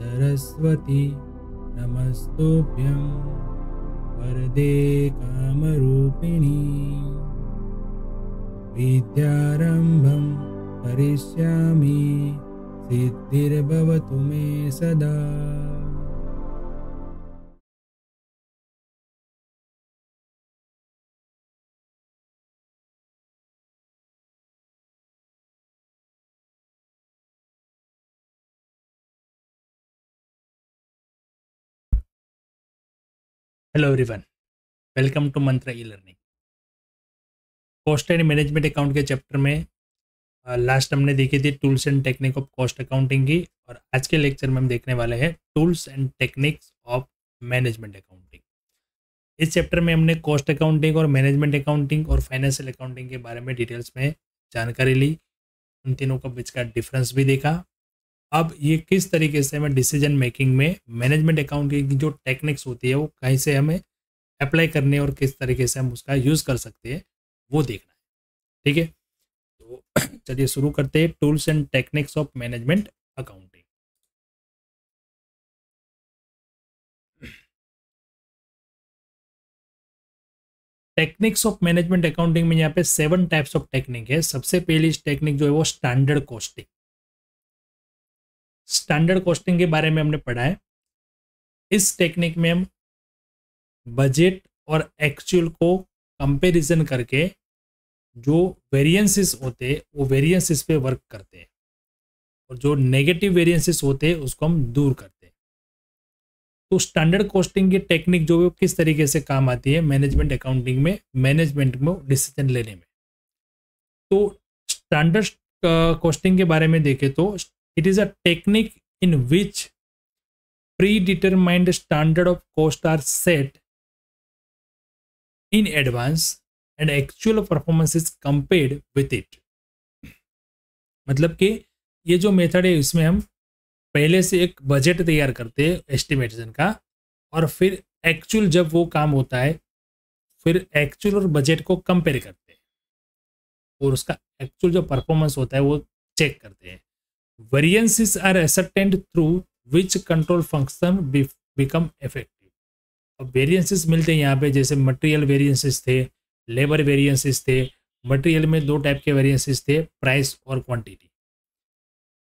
सरस्वती नमस्तुभ्यं वरदे कामरूपिणी विद्यारंभं करिष्यामि सिद्धिर्भवतु मे सदा। Hello everyone, welcome to Mantra e learning. Cost and management account के चैप्टर में लास्ट हमने देखी थी tools and technique of cost accounting की, और आज के लेक्चर में हम देखने वाले हैं tools and techniques of management accounting. इस चैप्टर में हमने कॉस्ट अकाउंटिंग और मैनेजमेंट अकाउंटिंग और फाइनेंशियल अकाउंटिंग के बारे में डिटेल्स में जानकारी ली, उन तीनों का बीच का डिफरेंस भी देखा। अब ये किस तरीके से हमें डिसीजन मेकिंग में मैनेजमेंट अकाउंटिंग की जो टेक्निक्स होती है वो कहीं से हमें अप्लाई करने और किस तरीके से हम उसका यूज़ कर सकते हैं वो देखना है। ठीक है, तो चलिए शुरू करते हैं। Tools and techniques of management accounting. Techniques of management accounting में यहाँ पे 7 टाइप्स ऑफ टेक्निक है। सबसे पहली टेक्निक जो है वो स्टैंडर्ड कॉस्टिंग। स्टैंडर्ड कॉस्टिंग के बारे में हमने पढ़ा है। इस टेक्निक में हम बजट और एक्चुअल को कंपैरिजन करके जो वेरिएंसेस होते हैं वो वेरिएंसेस पे वर्क करते हैं, और जो नेगेटिव वेरिएंसेस होते हैं उसको हम दूर करते हैं। तो स्टैंडर्ड कॉस्टिंग की टेक्निक जो है वो किस तरीके से काम आती है मैनेजमेंट अकाउंटिंग में, मैनेजमेंट में डिसीजन लेने में। तो स्टैंडर्ड कॉस्टिंग के बारे में देखें तो it is a technique in which predetermined standard of cost are set in advance and actual performance is compared with it। मतलब कि ये जो मेथड है इसमें हम पहले से एक बजट तैयार करते हैं एस्टिमेशन का, और फिर एक्चुअल जब वो काम होता है फिर एक्चुअल और बजट को कंपेयर करते हैं और उसका एक्चुअल जो परफॉर्मेंस होता है वो चेक करते हैं। Variances are ascertained through which control function become effective. अब वेरिएंसेस मिलते हैं यहाँ पे, जैसे मटेरियल वेरिएंसेस थे, लेबर वेरिएंसेस थे। मटेरियल में 2 टाइप के वेरिएंसेस थे, प्राइस और क्वांटिटी,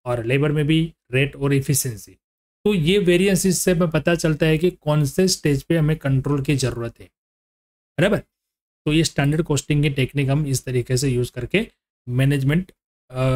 और लेबर में भी रेट और इफिशिएंसी। तो ये वेरिएंसेस से हमें पता चलता है कि कौन से स्टेज पे हमें कंट्रोल की ज़रूरत है, बराबर। तो ये स्टैंडर्ड कॉस्टिंग की टेक्निक हम इस तरीके से यूज़ करके मैनेजमेंट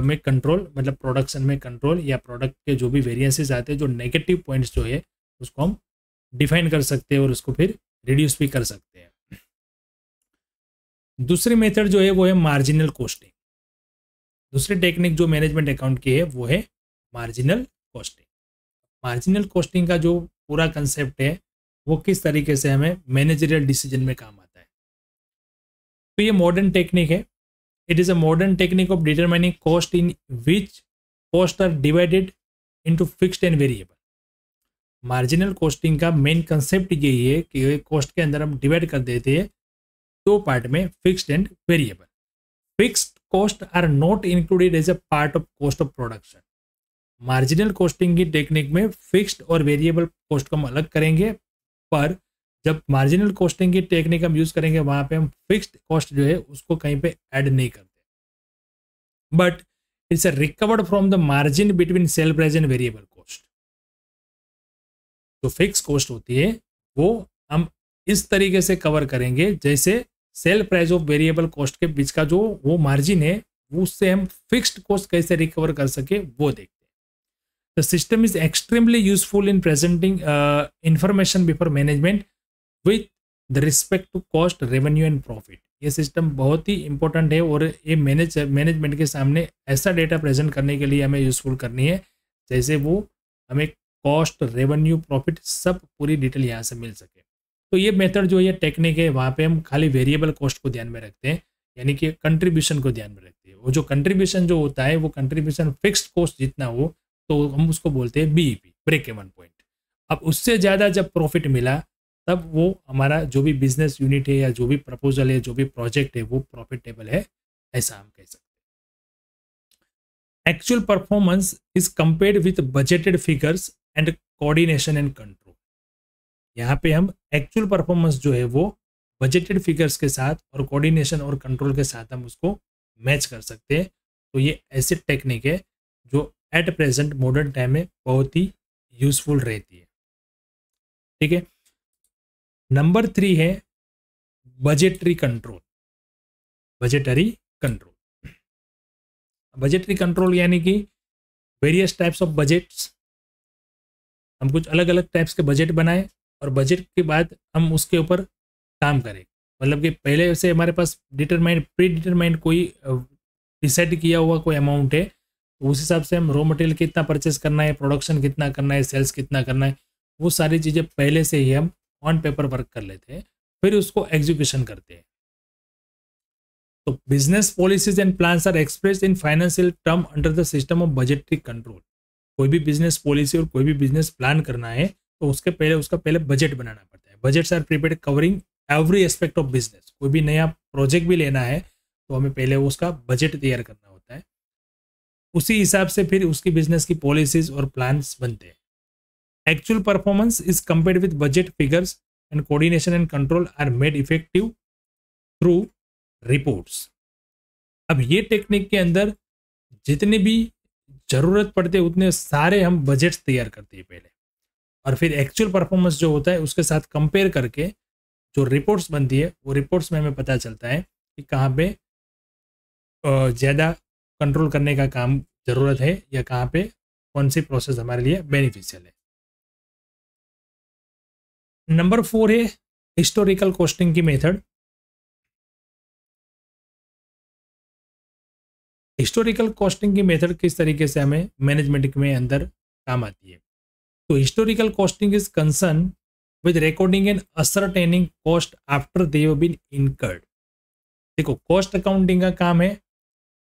में कंट्रोल, मतलब प्रोडक्शन में कंट्रोल या प्रोडक्ट के जो भी वेरिएंसेस आते हैं, जो नेगेटिव पॉइंट्स जो है उसको हम डिफाइन कर सकते हैं और उसको फिर रिड्यूस भी कर सकते हैं। दूसरी मेथड जो है वो है मार्जिनल कॉस्टिंग। दूसरी टेक्निक जो मैनेजमेंट अकाउंट की है वो है मार्जिनल कॉस्टिंग। मार्जिनल कॉस्टिंग का जो पूरा कंसेप्ट है वो किस तरीके से हमें मैनेजरियल डिसीजन में काम आता है। तो ये मॉडर्न टेक्निक है। It is a modern technique of determining cost in which cost are divided into fixed and variable. Marginal costing का मेन कंसेप्ट यही है कि कॉस्ट के अंदर हम डिवाइड कर देते हैं 2 पार्ट में, fixed and variable. Fixed cost are not included as a part of cost of production. Marginal costing की टेक्निक में फिक्स्ड और वेरिएबल कॉस्ट को हम अलग करेंगे, पर जब मार्जिनल कॉस्टिंग की टेक्निक हम यूज करेंगे वहां पे हम फिक्स्ड कॉस्ट जो है उसको कहीं पे ऐड नहीं करते, but it's recovered from the margin between sale price and variable cost. जो फिक्स कॉस्ट होती है वो हम इस तरीके से कवर करेंगे जैसे sale price of variable cost के बीच का जो वो मार्जिन है उससे हम फिक्स्ड कॉस्ट कैसे रिकवर कर सके वो देखते हैं। The system is extremely useful in presenting information before management with the respect to cost, revenue and profit. ये सिस्टम बहुत ही इंपॉर्टेंट है और ये मैनेजमेंट के सामने ऐसा डेटा प्रेजेंट करने के लिए हमें यूजफुल करनी है जैसे वो हमें कॉस्ट, रेवेन्यू, प्रॉफिट सब पूरी डिटेल यहाँ से मिल सके। तो ये मेथड जो ये टेक्निक है वहाँ पे हम खाली वेरिएबल कॉस्ट को ध्यान में रखते हैं, यानी कि कंट्रीब्यूशन को ध्यान में रखते हैं। वो जो कंट्रीब्यूशन जो होता है वो कंट्रीब्यूशन फिक्स्ड कॉस्ट जितना हो तो हम उसको बोलते हैं बीईपी, ब्रेक इवन पॉइंट। अब उससे ज़्यादा जब प्रॉफिट मिला तब वो हमारा जो भी बिजनेस यूनिट है या जो भी प्रपोजल है, जो भी प्रोजेक्ट है वो प्रॉफिटेबल है, ऐसा हम कह सकते हैं। Actual performance is compared with budgeted figures and coordination and control. यहाँ पे हम एक्चुअल परफॉर्मेंस जो है वो बजटेड फिगर्स के साथ और कोऑर्डिनेशन और कंट्रोल के साथ हम उसको मैच कर सकते हैं। तो ये ऐसी टेक्निक है जो एट प्रेजेंट मॉडर्न टाइम में बहुत ही यूजफुल रहती है। ठीक है, नंबर 3 है budgetary control. Budgetary control, budgetary control यानी कि वेरियस टाइप्स ऑफ बजट्स, हम कुछ अलग अलग टाइप्स के बजट बनाएं और बजट के बाद हम उसके ऊपर काम करें। मतलब कि पहले से हमारे पास प्री डिटरमाइंड कोई डिसाइड किया हुआ कोई अमाउंट है, तो उस हिसाब से हम रॉ मटेरियल कितना परचेस करना है, प्रोडक्शन कितना करना है, सेल्स कितना करना है, वो सारी चीज़ें पहले से ही हम ऑन पेपर वर्क कर लेते हैं, फिर उसको एग्जीक्यूशन करते हैं। तो business policies and plans are expressed in financial term under the system of budgetary control. कोई भी बिजनेस पॉलिसी और कोई भी बिजनेस प्लान करना है तो उसका पहले बजट बनाना पड़ता है। Budgets are prepared covering every aspect of business. कोई भी नया प्रोजेक्ट भी लेना है तो हमें पहले उसका बजट तैयार करना होता है, उसी हिसाब से फिर उसकी बिजनेस की पॉलिसीज और प्लान्स बनते हैं। Actual performance is compared with budget figures and coordination and control are made effective through reports. अब ये टेक्निक के अंदर जितने भी जरूरत पड़ते हैं उतने सारे हम बजट्स तैयार करते हैं पहले, और फिर एक्चुअल परफॉर्मेंस जो होता है उसके साथ कंपेयर करके जो रिपोर्ट्स बनती है वो रिपोर्ट्स में हमें पता चलता है कि कहाँ पे ज़्यादा कंट्रोल करने का काम ज़रूरत है या कहाँ पे कौन सी प्रोसेस हमारे लिए बेनिफिशियल है। नंबर 4 है हिस्टोरिकल कॉस्टिंग की मेथड। हिस्टोरिकल कॉस्टिंग की मेथड किस तरीके से हमें मैनेजमेंट में अंदर काम आती है। तो historical costing is concern with recording and ascertaining cost after they have been incurred. देखो, कॉस्ट अकाउंटिंग का काम है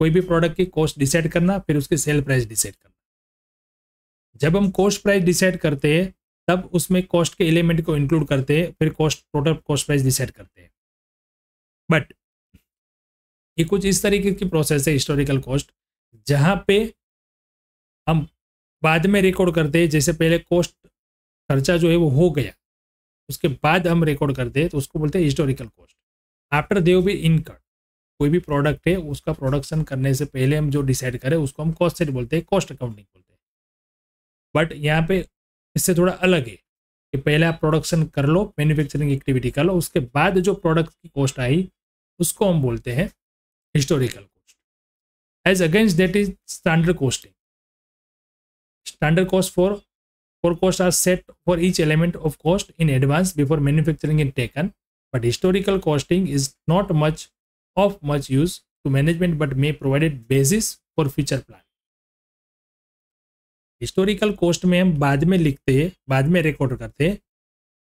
कोई भी प्रोडक्ट की कॉस्ट डिसाइड करना, फिर उसकी सेल प्राइस डिसाइड करना। जब हम कॉस्ट प्राइस डिसाइड करते हैं तब उसमें कॉस्ट के एलिमेंट को इंक्लूड करते हैं, फिर टोटल कॉस्ट प्राइस डिसाइड करते हैं। बट ये कुछ इस तरीके की प्रोसेस है हिस्टोरिकल कॉस्ट, जहां पे हम बाद में रिकॉर्ड करते हैं। जैसे पहले कॉस्ट खर्चा जो है वो हो गया, उसके बाद हम रिकॉर्ड करते हैं तो उसको बोलते हैं historical cost after they have been incurred. कोई भी प्रोडक्ट है उसका प्रोडक्शन करने से पहले हम जो डिसाइड करें उसको हम कॉस्ट सेट बोलते हैं, कॉस्ट अकाउंटिंग बोलते हैं। बट यहाँ पे इससे थोड़ा अलग है कि पहले आप प्रोडक्शन कर लो, मैन्युफैक्चरिंग एक्टिविटी कर लो, उसके बाद जो प्रोडक्ट की कॉस्ट आई उसको हम बोलते हैं historical cost. As against that is standard costing. Standard cost for costs are set for each element of cost in advance before manufacturing is taken, but historical costing is not much use to management but may provide a basis for future plan. Historical cost में हम बाद में लिखते हैं, बाद में record करते हैं।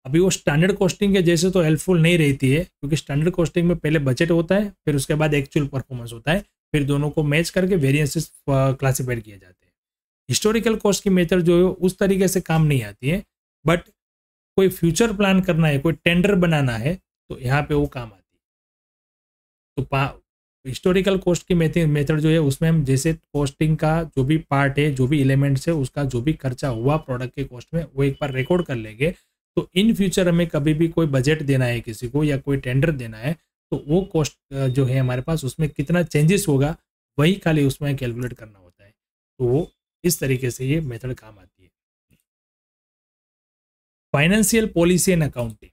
अभी वो स्टैंडर्ड कॉस्टिंग के जैसे तो हेल्पफुल नहीं रहती है, क्योंकि स्टैंडर्ड कॉस्टिंग में पहले बजट होता है, फिर उसके बाद एक्चुअल परफॉर्मेंस होता है, फिर दोनों को मैच करके वेरिएंसेस क्लासिफाइड किए जाते हैं। हिस्टोरिकल कॉस्ट की मेथड जो है उस तरीके से काम नहीं आती है, बट कोई फ्यूचर प्लान करना है, कोई टेंडर बनाना है तो यहाँ पे वो काम आती है। तो हिस्टोरिकल कॉस्ट की मेथड जो है उसमें हम जैसे कॉस्टिंग का जो भी पार्ट है, जो भी एलिमेंट्स है, उसका जो भी खर्चा हुआ प्रोडक्ट के कॉस्ट में वो एक बार रिकॉर्ड कर लेंगे, तो इन फ्यूचर हमें कभी भी कोई बजट देना है किसी को या कोई टेंडर देना है तो वो कॉस्ट जो है हमारे पास उसमें कितना चेंजेस होगा वही खाली उसमें कैलकुलेट करना होता है। तो वो इस तरीके से ये मेथड काम आती है। Financial policy and accounting.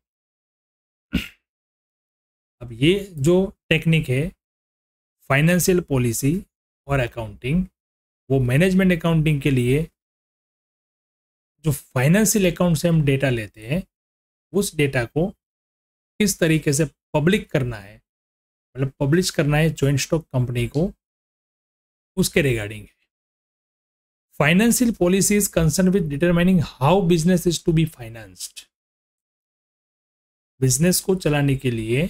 अब ये जो टेक्निक है फाइनेंशियल पॉलिसी और अकाउंटिंग, वो मैनेजमेंट अकाउंटिंग के लिए जो फाइनेंशियल अकाउंट से हम डेटा लेते हैं उस डेटा को किस तरीके से पब्लिक करना है, मतलब पब्लिश करना है जॉइंट स्टॉक कंपनी को, उसके रिगार्डिंग है। Financial policy is concern with determining how business is to be financed. Business को चलाने के लिए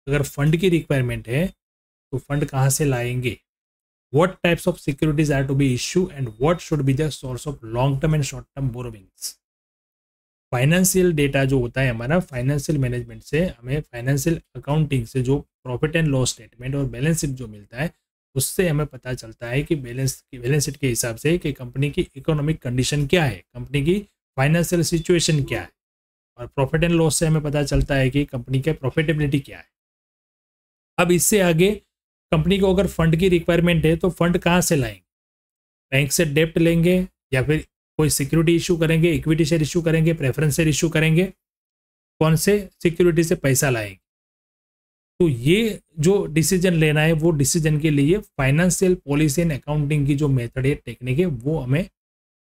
अगर फंड की रिक्वायरमेंट है तो फंड कहाँ से लाएंगे, what types of securities are to be issue and what should be the source of long term and short term borrowings. Financial data जो होता है हमारा फाइनेंशियल मैनेजमेंट से, हमें फाइनेंशियल अकाउंटिंग से जो प्रॉफिट एंड लॉस स्टेटमेंट और balance sheet जो मिलता है उससे हमें पता चलता है कि बैलेंस शीट के हिसाब से कि कंपनी की इकोनॉमिक कंडीशन क्या है, कंपनी की फाइनेंशियल सिचुएशन क्या है, और प्रॉफिट एंड लॉस से हमें पता चलता है कि कंपनी की प्रॉफिटेबिलिटी क्या है। अब इससे आगे कंपनी को अगर फंड की रिक्वायरमेंट है तो फंड कहाँ से लाएंगे, बैंक से डेप्ट लेंगे या फिर कोई सिक्योरिटी इशू करेंगे, इक्विटी शेयर इशू करेंगे, प्रेफरेंस शेयर इशू करेंगे, कौन से सिक्योरिटी से पैसा लाएंगे। तो ये जो डिसीजन लेना है वो डिसीजन के लिए फाइनेंशियल पॉलिसी एंड अकाउंटिंग की जो मेथड है, टेक्निक है, वो हमें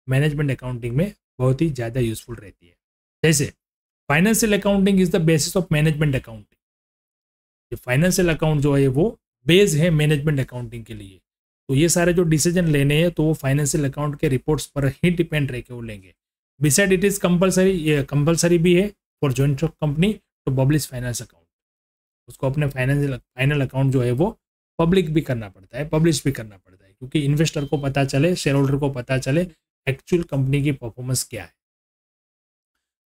मैनेजमेंट अकाउंटिंग में बहुत ही ज़्यादा यूजफुल रहती है। जैसे financial accounting is the basis of management accounting. ये फाइनेंशियल अकाउंट जो है वो बेस है मैनेजमेंट अकाउंटिंग के लिए। तो ये सारे जो डिसीजन लेने हैं तो वो फाइनेंशियल अकाउंट के रिपोर्ट्स पर ही डिपेंड रह के वो लेंगे। बिसाइड इट इज कंपलसरी, ये कंपलसरी भी है for joint company to publish finance account. उसको अपने फाइनल अकाउंट जो है वो पब्लिक भी करना पड़ता है, पब्लिश भी करना पड़ता है, क्योंकि इन्वेस्टर को पता चले, शेयर होल्डर को पता चले एक्चुअल कंपनी की परफॉर्मेंस क्या है।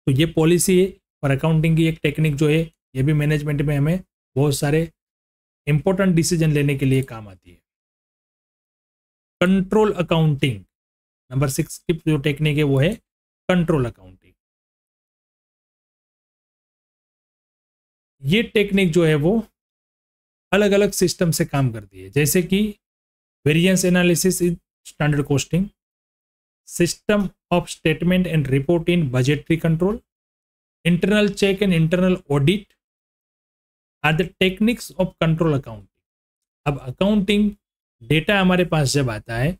तो ये पॉलिसी है और अकाउंटिंग की एक टेक्निक जो है ये भी मैनेजमेंट में हमें बहुत सारे इंपॉर्टेंट डिसीजन लेने के लिए काम आती है। कंट्रोल अकाउंटिंग नंबर 6 की जो टेक्निक है वो है कंट्रोल अकाउंटिंग। ये टेक्निक जो है वो अलग अलग सिस्टम से काम करती है, जैसे कि variance analysis in standard costing, system of statement and report in budgetary control, internal check and internal audit are the techniques of control accounting. अब अकाउंटिंग डेटा हमारे पास जब आता है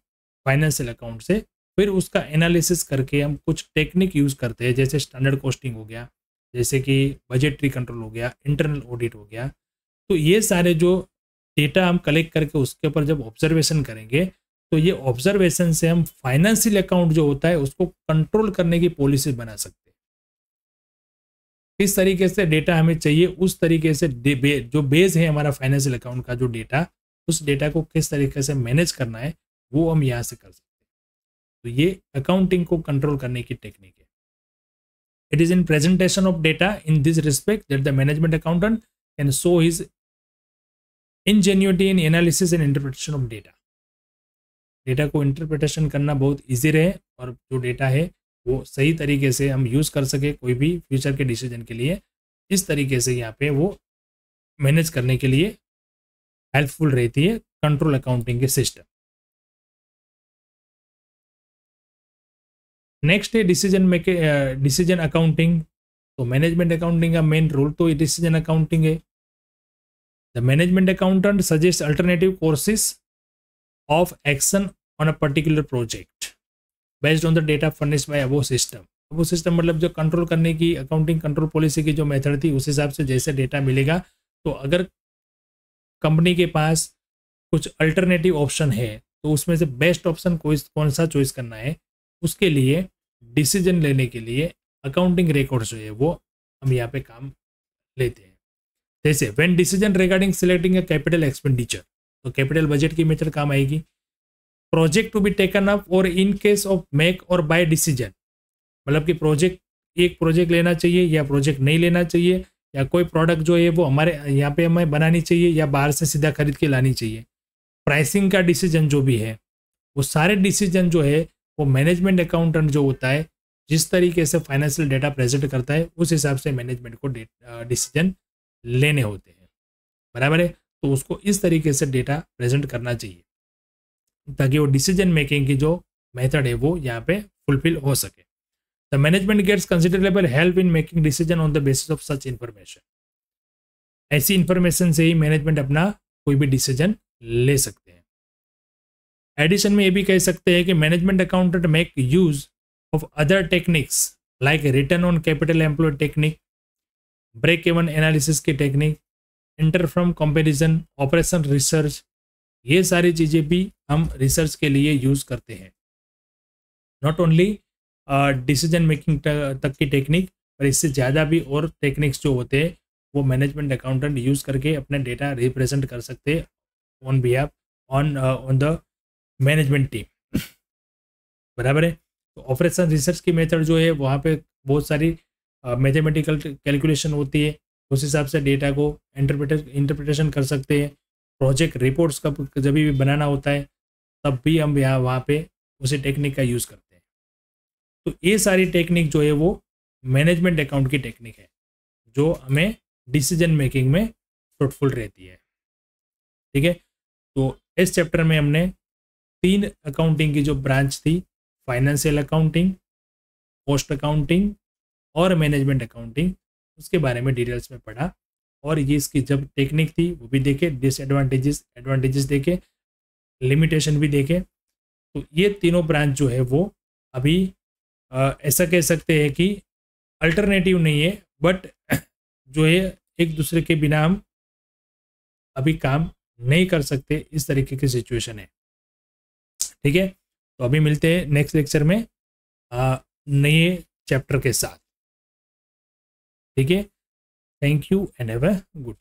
फाइनेंशियल अकाउंट से, फिर उसका एनालिसिस करके हम कुछ टेक्निक यूज करते हैं, जैसे स्टैंडर्ड कॉस्टिंग हो गया, जैसे कि बजटरी कंट्रोल हो गया, इंटरनल ऑडिट हो गया। तो ये सारे जो डेटा हम कलेक्ट करके उसके ऊपर जब ऑब्जर्वेशन करेंगे तो ये ऑब्जर्वेशन से हम फाइनेंशियल अकाउंट जो होता है उसको कंट्रोल करने की पॉलिसी बना सकते हैं। किस तरीके से डेटा हमें चाहिए, उस तरीके से जो बेस है हमारा फाइनेंशियल अकाउंट का जो डेटा, उस डेटा को किस तरीके से मैनेज करना है वो हम यहाँ से कर सकते हैं। तो ये अकाउंटिंग को कंट्रोल करने की टेक्निक है। It is in presentation of data in this respect that the management accountant can show his ingenuity in analysis and interpretation of data. Data को इंटरप्रिटेशन करना बहुत ईजी रहे और जो डेटा है वो सही तरीके से हम यूज़ कर सके कोई भी फ्यूचर के डिसीजन के लिए, इस तरीके से यहाँ पे वो मैनेज करने के लिए हेल्पफुल रहती है कंट्रोल अकाउंटिंग के सिस्टम। नेक्स्ट है डिसीजन अकाउंटिंग। तो मैनेजमेंट अकाउंटिंग का मेन रोल तो डिसीजन अकाउंटिंग है। The management accountant suggest alternative courses of action on a particular project based on the data furnished bye above system. Above system मतलब जो control करने की accounting control policy की जो method थी उस हिसाब से जैसे डेटा मिलेगा, तो अगर कंपनी के पास कुछ अल्टरनेटिव ऑप्शन है तो उसमें से बेस्ट ऑप्शन कौन सा चॉइस करना है, उसके लिए डिसीजन लेने के लिए अकाउंटिंग रिकॉर्ड जो है वो हम यहाँ पे काम लेते हैं। जैसे when decision regarding selecting a capital expenditure, तो कैपिटल बजट की मेथड काम आएगी। Project to be taken up और इन केस ऑफ मेक और बाय डिसीजन, मतलब कि एक प्रोजेक्ट लेना चाहिए या प्रोजेक्ट नहीं लेना चाहिए, या कोई प्रोडक्ट जो है वो हमारे यहाँ पे हमें बनानी चाहिए या बाहर से सीधा खरीद के लानी चाहिए। प्राइसिंग का डिसीजन जो भी है, वो सारे डिसीजन जो है वो मैनेजमेंट अकाउंटेंट जो होता है जिस तरीके से फाइनेंशियल डेटा प्रेजेंट करता है उस हिसाब से मैनेजमेंट को डिसीजन लेने होते हैं, बराबर है। तो उसको इस तरीके से डेटा प्रेजेंट करना चाहिए ताकि वो डिसीजन मेकिंग की जो मेथड है वो यहाँ पे फुलफिल हो सके। The management gets considerable help in making decision on the basis of such information. ऐसी इंफॉर्मेशन से ही मैनेजमेंट अपना कोई भी डिसीजन ले सकते हैं। एडिशन में ये भी कह सकते हैं कि management accountant make use of other techniques like return on capital employ technique, break even analysis की technique, interfirm comparison, operation research, ये सारी चीज़ें भी हम रिसर्च के लिए यूज़ करते हैं। नॉट ओनली डिसीजन मेकिंग तक की टेक्निक, पर इससे ज़्यादा भी और टेक्निक्स जो होते हैं वो मैनेजमेंट अकाउंटेंट यूज़ करके अपना डेटा रिप्रेजेंट कर सकते हैं on behalf on the management team, बराबर है। तो ऑपरेशन रिसर्च की मेथड जो है वहाँ पे बहुत सारी मैथमेटिकल कैलकुलेशन होती है, उस हिसाब से डेटा को इंटरप्रिटेशन कर सकते हैं। प्रोजेक्ट रिपोर्ट्स का जब भी बनाना होता है तब भी हम यहाँ वहाँ पे उसी टेक्निक का यूज़ करते हैं। तो ये सारी टेक्निक जो है वो मैनेजमेंट अकाउंट की टेक्निक है जो हमें डिसीजन मेकिंग में फ्रूटफुल रहती है। ठीक है, तो इस चैप्टर में हमने 3 अकाउंटिंग की जो ब्रांच थी, फाइनेंशियल अकाउंटिंग, कॉस्ट अकाउंटिंग और मैनेजमेंट अकाउंटिंग, उसके बारे में डिटेल्स में पढ़ा और ये इसकी जब टेक्निक थी वो भी देखे, डिसएडवांटेजेस एडवांटेजेस देखे, लिमिटेशन भी देखे। तो ये तीनों ब्रांच जो है वो अभी ऐसा कह सकते हैं कि अल्टरनेटिव नहीं है, बट जो है एक दूसरे के बिना हम अभी काम नहीं कर सकते, इस तरीके की सिचुएशन है। ठीक है, तो अभी मिलते हैं नेक्स्ट लेक्चर में नए चैप्टर के साथ। ठीक है, thank you and have a good